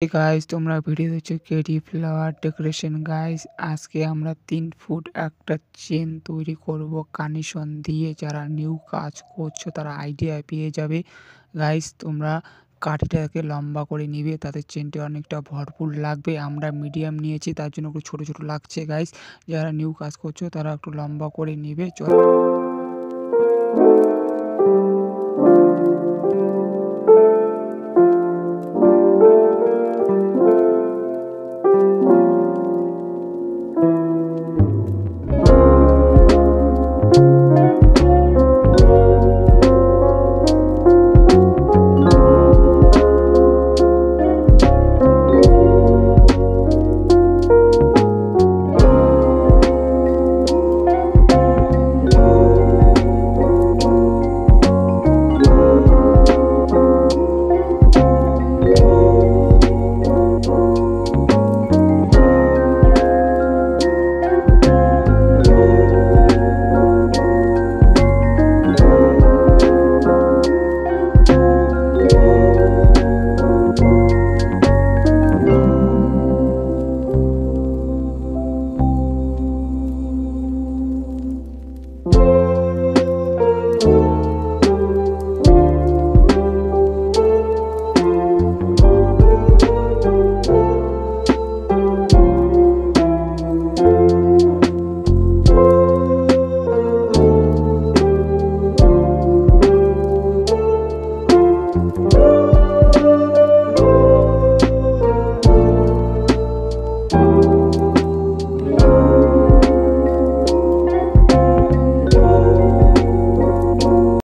Guys তোমরা video দেখছো KD flower decoration guys. আজকে আমরা 3 ফুট একটা চেন তৈরি করব কানেকশন দিয়ে। যারা নিউ কাজ করছো তারা আইডিয়া পেয়ে যাবে গাইস। তোমরা কাঠিটাকে লম্বা করে নিবে, তাতে চেনটা অনেকটা ভরপুর লাগবে। আমরা মিডিয়াম নিয়েছি, তার জন্য একটু ছোট ছোট লাগছে গাইস। যারা নিউ কাজ করছো তারা একটু লম্বা করে নিবে।